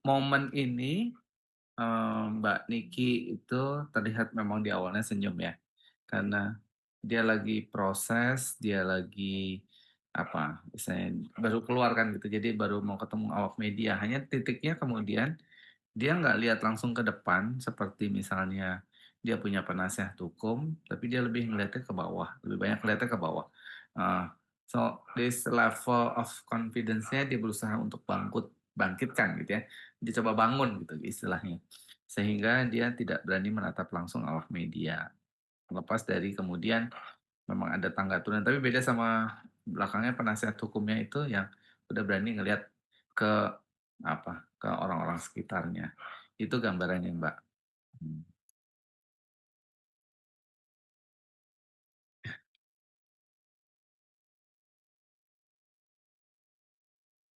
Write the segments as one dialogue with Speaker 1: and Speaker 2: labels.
Speaker 1: momen ini, Mbak Niki itu terlihat memang di awalnya senyum ya, karena dia lagi proses, dia lagi apa, misalnya baru keluar kan gitu, jadi baru mau ketemu awak media. Hanya titiknya kemudian dia nggak lihat langsung ke depan, seperti misalnya dia punya penasihat hukum, tapi dia lebih ngeliatnya ke bawah, lebih banyak ngeliatnya ke bawah. Uh, so this level of confidence-nya dia berusaha untuk bangkitkan gitu ya. Dia coba bangun gitu istilahnya. Sehingga dia tidak berani menatap langsung awak media. Lepas dari kemudian memang ada tangga turun, tapi beda sama belakangnya penasihat hukumnya itu yang udah berani ngelihat ke apa, ke orang-orang sekitarnya. Itu gambarannya, Mbak. Hmm.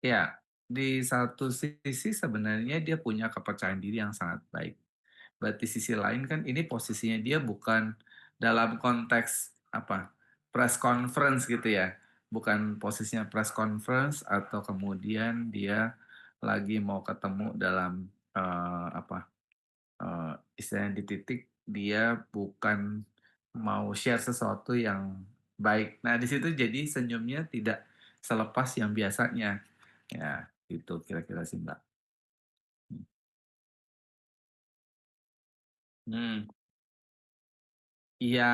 Speaker 1: Ya, di satu sisi sebenarnya dia punya kepercayaan diri yang sangat baik. Berarti sisi lain kan ini posisinya dia bukan dalam konteks apa, press conference gitu ya. Bukan posisinya press conference atau kemudian dia lagi mau ketemu dalam apa, istilahnya di titik dia bukan mau share sesuatu yang baik. Nah, di situ jadi senyumnya tidak selepas yang biasanya. Ya, itu kira-kira sih, Mbak. Hmm. Iya,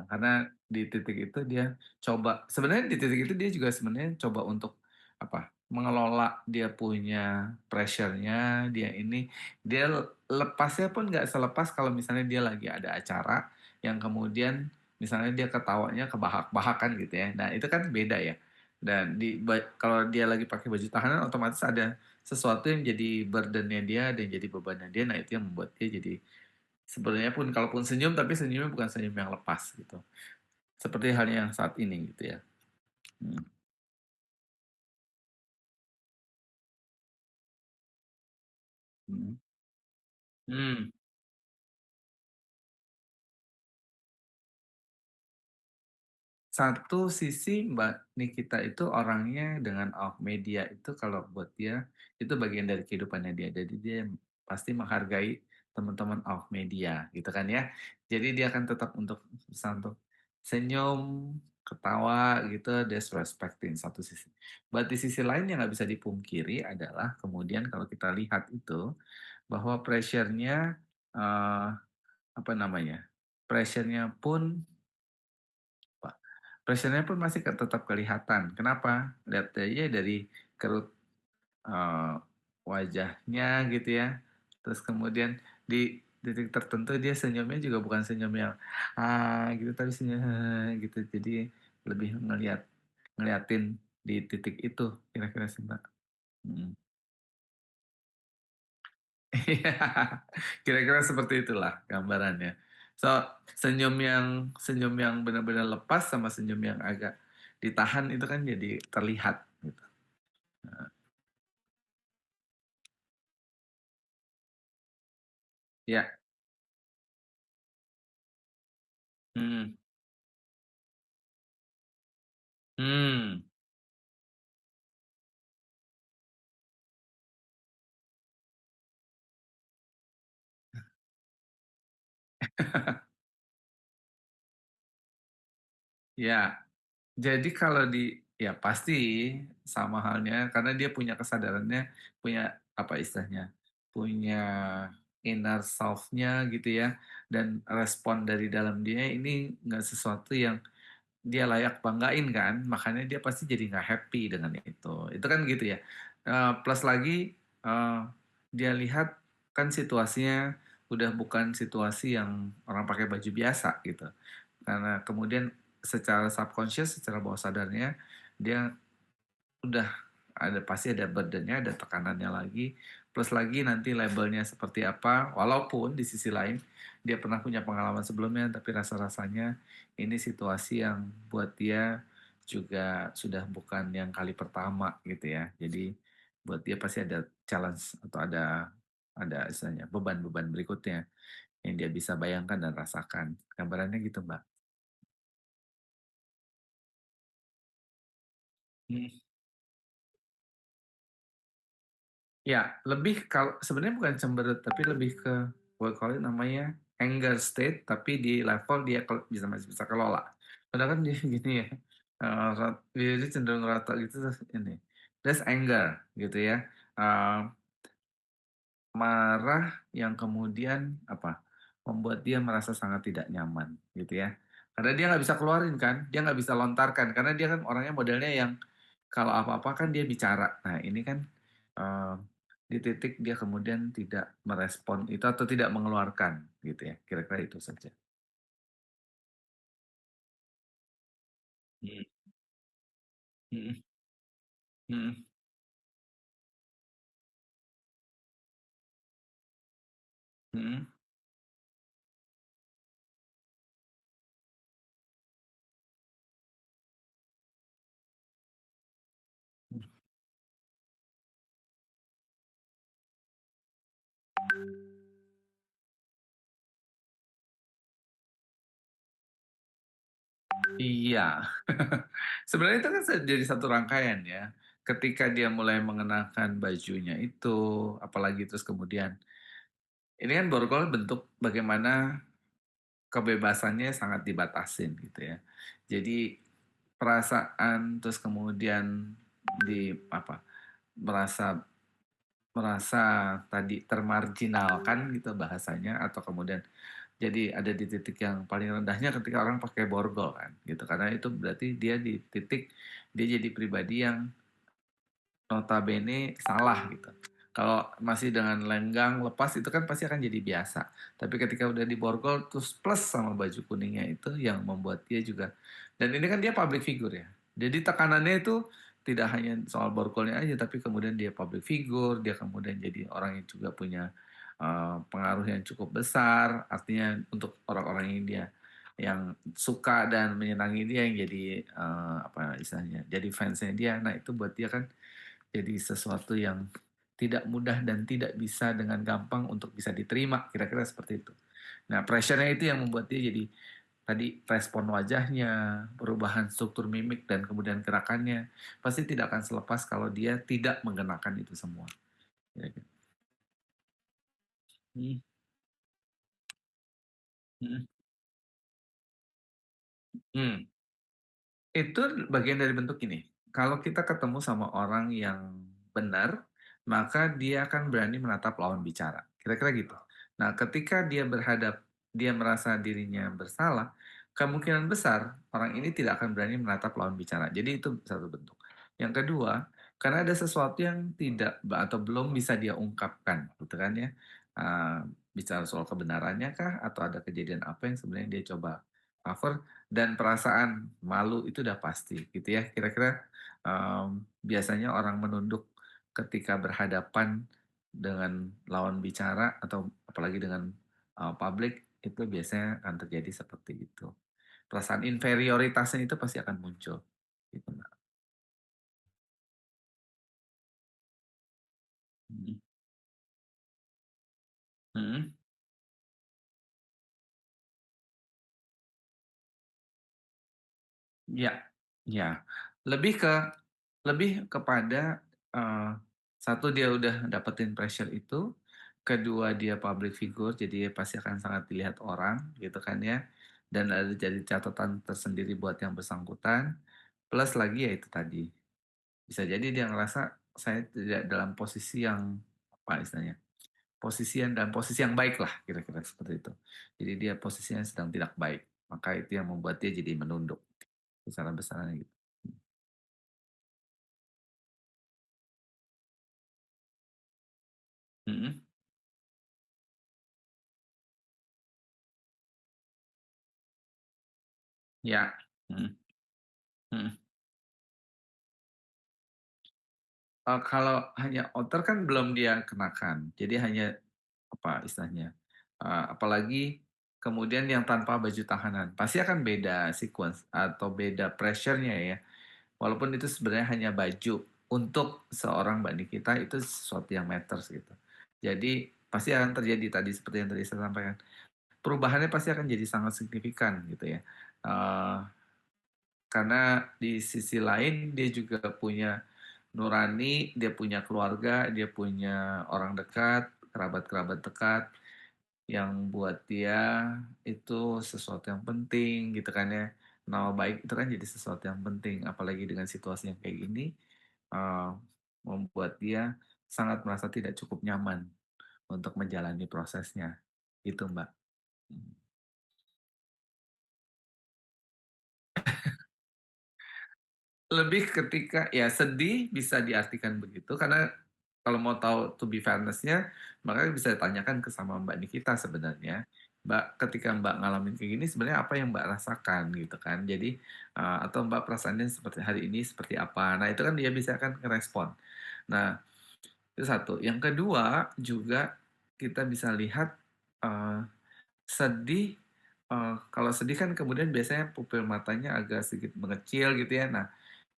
Speaker 1: karena di titik itu dia coba, sebenarnya di titik itu dia juga sebenarnya coba untuk apa? Mengelola dia punya pressure-nya, dia ini dia lepasnya pun nggak selepas kalau misalnya dia lagi ada acara yang kemudian misalnya dia ketawanya kebahak-bahakan gitu ya. Nah, itu kan beda ya. Dan kalau dia lagi pakai baju tahanan otomatis ada sesuatu yang jadi burden-nya dia dan jadi bebannya dia. Nah, itu yang membuat dia jadi sebenarnya pun kalaupun senyum tapi senyumnya bukan senyum yang lepas gitu. Seperti halnya yang saat ini gitu ya. Hmm. Hmm. Hmm. Satu sisi Mbak Nikita itu orangnya dengan awak media itu kalau buat dia itu bagian dari kehidupannya dia. Jadi dia pasti menghargai teman-teman awak media gitu kan ya. Jadi dia akan tetap untuk bisa untuk senyum, ketawa gitu, there's respecting satu sisi. Buat di sisi lain yang nggak bisa dipungkiri adalah kemudian kalau kita lihat itu bahwa pressure-nya apa namanya? Pressure-nya pun Pak. Pressure-nya pun masih tetap kelihatan. Kenapa? Lihat aja dari kerut eh, wajahnya gitu ya. Terus kemudian di titik tertentu dia senyumnya juga bukan senyum yang gitu, tapi senyum gitu. Jadi lebih ngeliatin di titik itu kira-kira sih Mbak. Hmm. Iya, kira-kira seperti itulah gambarannya. So, senyum yang benar-benar lepas sama senyum yang agak ditahan itu kan jadi terlihat gitu. Ya. Hmm. Hmm. Ya, jadi kalau ya pasti sama halnya karena dia punya kesadarannya, punya apa istilahnya, punya inner self-nya gitu ya, dan respon dari dalam dia ini nggak sesuatu yang dia layak banggain kan, makanya dia pasti jadi nggak happy dengan itu kan gitu ya. Plus lagi eh, dia lihat kan situasinya udah bukan situasi yang orang pakai baju biasa gitu, karena kemudian secara subconscious, secara bawah sadarnya dia udah ada pasti ada burdennya, ada tekanannya lagi, plus lagi nanti labelnya seperti apa. Walaupun di sisi lain dia pernah punya pengalaman sebelumnya, tapi rasa-rasanya ini situasi yang buat dia juga sudah bukan yang kali pertama gitu ya. Jadi buat dia pasti ada challenge atau ada istilahnya beban-beban berikutnya yang dia bisa bayangkan dan rasakan. Gambarannya gitu, Mbak. Hmm. Ya, lebih kalau sebenarnya bukan cemberut, tapi lebih ke gue call it namanya anger state, tapi di level dia bisa masih bisa kelola. Padahal kan dia gini ya, dia cenderung rata gitu terus ini. That's anger gitu ya. Eh, Marah yang kemudian apa membuat dia merasa sangat tidak nyaman gitu ya, karena dia nggak bisa keluarin kan, dia nggak bisa lontarkan karena dia kan orangnya modelnya yang kalau apa-apa kan dia bicara. Nah ini kan eh, di titik dia kemudian tidak merespon itu atau tidak mengeluarkan gitu ya, kira-kira itu saja. Hmm, hmm, hmm, hmm. Iya, sebenarnya itu kan jadi satu rangkaian ya. Ketika dia mulai mengenakan bajunya itu, apalagi terus kemudian, ini kan borgol bentuk bagaimana kebebasannya sangat dibatasin gitu ya. Jadi perasaan terus kemudian di apa merasa merasa tadi termarginalkan gitu bahasanya atau kemudian jadi ada di titik yang paling rendahnya ketika orang pakai borgol kan gitu karena itu berarti dia di titik dia jadi pribadi yang notabene salah gitu. Kalau masih dengan lenggang lepas itu kan pasti akan jadi biasa. Tapi ketika udah diborgol terus plus sama baju kuningnya itu yang membuat dia juga. Dan ini kan dia public figure ya. Jadi tekanannya itu tidak hanya soal borgolnya aja, tapi kemudian dia public figure, dia kemudian jadi orang yang juga punya pengaruh yang cukup besar. Artinya untuk orang-orang yang dia yang suka dan menyenangi dia yang jadi apa istilahnya, jadi fansnya dia. Nah itu buat dia kan jadi sesuatu yang tidak mudah dan tidak bisa dengan gampang untuk bisa diterima, kira-kira seperti itu. Nah, pressure-nya itu yang membuat dia jadi tadi respon wajahnya, perubahan struktur mimik dan kemudian gerakannya pasti tidak akan selepas kalau dia tidak mengenakan itu semua. Kira-kira. Hmm, hmm, hmm. Itu bagian dari bentuk ini. Kalau kita ketemu sama orang yang benar, maka dia akan berani menatap lawan bicara. Kira-kira gitu. Nah, ketika dia berhadap, dia merasa dirinya bersalah, kemungkinan besar orang ini tidak akan berani menatap lawan bicara. Jadi itu satu bentuk. Yang kedua, karena ada sesuatu yang tidak atau belum bisa dia ungkapkan, gitu kan ya. Ah, bicara soal kebenarannya kah, atau ada kejadian apa yang sebenarnya dia coba cover, dan perasaan malu itu udah pasti gitu ya. Kira-kira biasanya orang menunduk ketika berhadapan dengan lawan bicara atau apalagi dengan publik itu biasanya akan terjadi seperti itu. Perasaan inferioritasnya itu pasti akan muncul. Gitu, Mbak. Mhm. Mhm. Ya, ya. Lebih ke lebih kepada eh, satu dia udah dapetin pressure itu, kedua dia public figure, jadi dia pasti akan sangat dilihat orang, gitu kan ya. Dan ada jadi catatan tersendiri buat yang bersangkutan. Plus lagi ya itu tadi, bisa jadi dia ngerasa saya tidak dalam posisi yang apa istilahnya, dalam posisi yang baik lah, kira-kira seperti itu. Jadi dia posisinya sedang tidak baik, maka itu yang membuat dia jadi menunduk besar-besarnya gitu. Mhm. Ya. Mhm, mhm. Kalau hanya outer kan belum dia kenakan, jadi hanya apa istilahnya, apalagi kemudian yang tanpa baju tahanan, pasti akan beda sequence atau beda pressure-nya ya, walaupun itu sebenarnya hanya baju, untuk seorang Mbak Nikita itu sesuatu yang matters gitu. Jadi pasti akan terjadi tadi seperti yang tadi saya sampaikan, perubahannya pasti akan jadi sangat signifikan gitu ya. Karena di sisi lain dia juga punya nurani, dia punya keluarga, dia punya orang dekat, kerabat-kerabat dekat yang buat dia itu sesuatu yang penting gitu kan ya. Nama baik itu kan jadi sesuatu yang penting, apalagi dengan situasi yang kayak gini, eh, membuat dia sangat merasa tidak cukup nyaman untuk menjalani prosesnya. Gitu, Mbak. Lebih ketika ya sedih bisa diartikan begitu karena kalau mau tahu to be fairness-nya makanya bisa ditanyakan ke sama Mbak Nikita sebenarnya. Mbak, ketika Mbak ngalamin kayak gini sebenarnya apa yang Mbak rasakan gitu kan. Jadi atau Mbak perasaannya seperti hari ini seperti apa. Nah, itu kan dia bisa kan ngerespon. Nah, itu satu. Yang kedua juga kita bisa lihat eh, sedih kalau sedih kan kemudian biasanya pupil matanya agak sedikit mengecil gitu ya. Nah,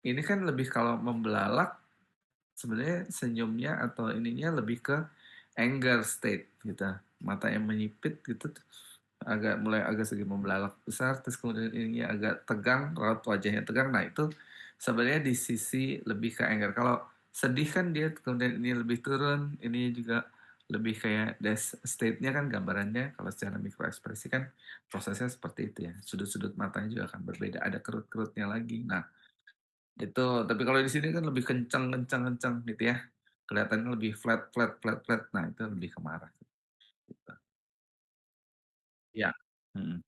Speaker 1: ini kan lebih kalau membelalak sebenarnya senyumnya atau ininya lebih ke anger state gitu. Mata yang menyipit gitu agak mulai agak sedikit membelalak besar terus kemudian ininya agak tegang, raut wajahnya tegang. Nah, itu sebenarnya di sisi lebih ke anger. Kalau sedih kan dia kemudian ini lebih turun, ini juga lebih kayak state-nya kan gambarannya kalau secara mikroekspresi kan prosesnya seperti itu ya. Sudut-sudut matanya juga akan berbeda, ada kerut-kerutnya lagi. Nah, itu, tapi kalau di sini kan lebih kencang, kencang, kencang gitu ya. Kelihatannya lebih flat, flat, flat, flat. Nah, itu lebih ke marah. Gitu. Ya. Mm.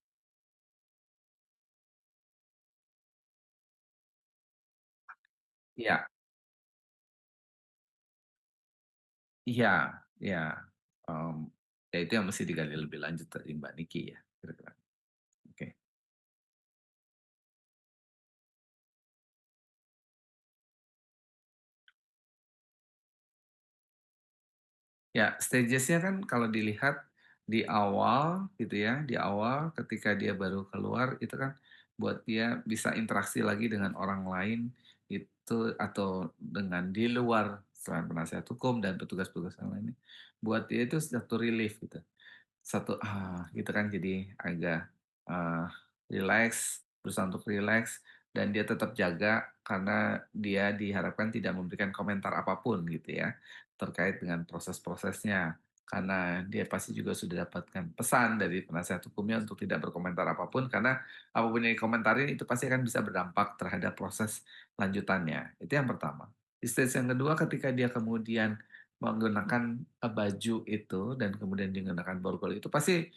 Speaker 1: Iya, iya, iya. Em, ya itu yang mesti digali lebih lanjut dari Mbak Niki ya. Kira-kira. Oke. Ya, stagesnya kan kalau dilihat di awal gitu ya, di awal ketika dia baru keluar itu kan buat dia bisa interaksi lagi dengan orang lain itu atau dengan di luar selain penasihat hukum dan petugas-petugas yang lainnya, buat dia itu satu relief gitu. Satu gitu kan jadi agak ah, relax, berusaha untuk relax dan dia tetap jaga karena dia diharapkan tidak memberikan komentar apapun gitu ya terkait dengan proses-prosesnya karena dia pasti juga sudah dapatkan pesan dari penasihat hukumnya untuk tidak berkomentar apapun karena apapun yang dikomentarin itu pasti akan bisa berdampak terhadap proses lanjutannya. Itu yang pertama. Di stage yang kedua ketika dia kemudian menggunakan baju itu dan kemudian digunakan borgol itu pasti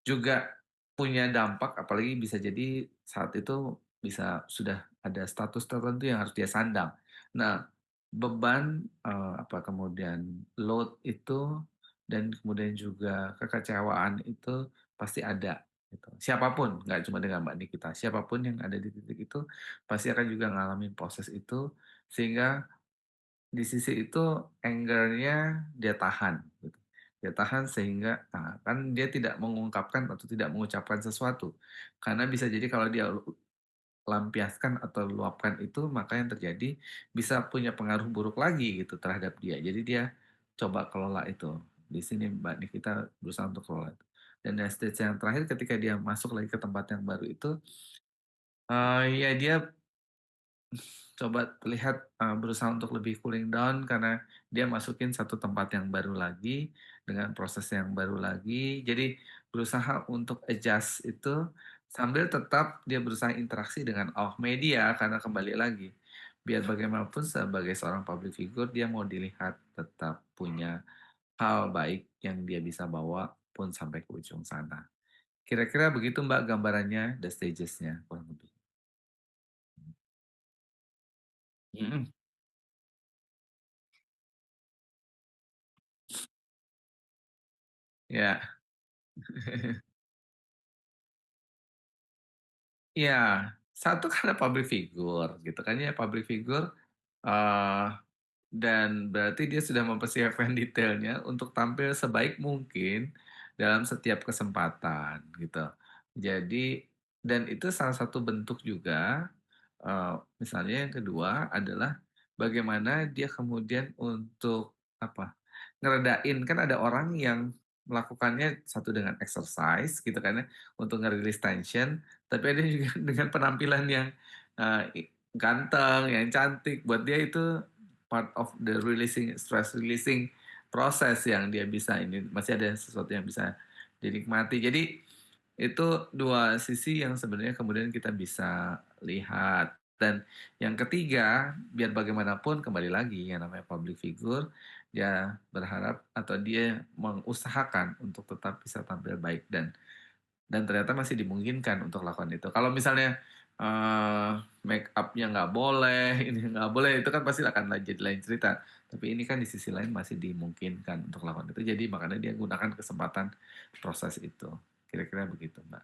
Speaker 1: juga punya dampak apalagi bisa jadi saat itu bisa sudah ada status tertentu yang harus dia sandang. Nah, beban apa kemudian load itu dan kemudian juga kekecewaan itu pasti ada gitu. Siapapun, nggak cuma dengan Mbak Nikita, siapapun yang ada di titik itu pasti akan juga ngalamin proses itu sehingga di sisi itu anger-nya dia tahan gitu. Dia tahan sehingga kan dia tidak mengungkapkan atau tidak mengucapkan sesuatu. Karena bisa jadi kalau dia lampiaskan atau luapkan itu maka yang terjadi bisa punya pengaruh buruk lagi gitu terhadap dia. Jadi dia coba kelola itu. Di sini Mbak Nikita berusaha untuk kelola itu. Dan di stage yang terakhir ketika dia masuk lagi ke tempat yang baru itu ya dia coba terlihat berusaha untuk lebih cooling down karena dia masukin satu tempat yang baru lagi dengan proses yang baru lagi. Jadi berusaha untuk adjust itu sambil tetap dia berusaha interaksi dengan awak media karena kembali lagi biar bagaimanapun sebagai seorang public figure dia mau dilihat tetap punya hal baik yang dia bisa bawa pun sampai ke ujung sana. Kira-kira begitu Mbak gambarannya, the stages-nya kurang lebih. Mm-mm. Ya. Iya, satu karena public figure gitu kan ya, public figure eh, dan berarti dia sudah mempersiapkan detailnya untuk tampil sebaik mungkin dalam setiap kesempatan gitu. Jadi dan itu salah satu bentuk juga misalnya yang kedua adalah bagaimana dia kemudian untuk apa ngeredain kan ada orang yang melakukannya satu dengan exercise gitu kan ya untuk ngerilis tension tapi ada juga dengan penampilan yang ganteng yang cantik buat dia itu part of the releasing stress releasing proses yang dia bisa ini, masih ada sesuatu yang bisa dinikmati. Jadi itu dua sisi yang sebenarnya kemudian kita bisa lihat. Dan yang ketiga, biar bagaimanapun kembali lagi yang namanya public figure, dia berharap atau dia mengusahakan untuk tetap bisa tampil baik dan ternyata masih dimungkinkan untuk lakukan itu. Kalau misalnya make up-nya nggak boleh, ini nggak boleh, itu kan pasti akan jadi lain cerita. Tapi ini kan di sisi lain masih dimungkinkan untuk lakukan itu. Jadi makanya dia gunakan kesempatan proses itu. Kira-kira begitu, Mbak.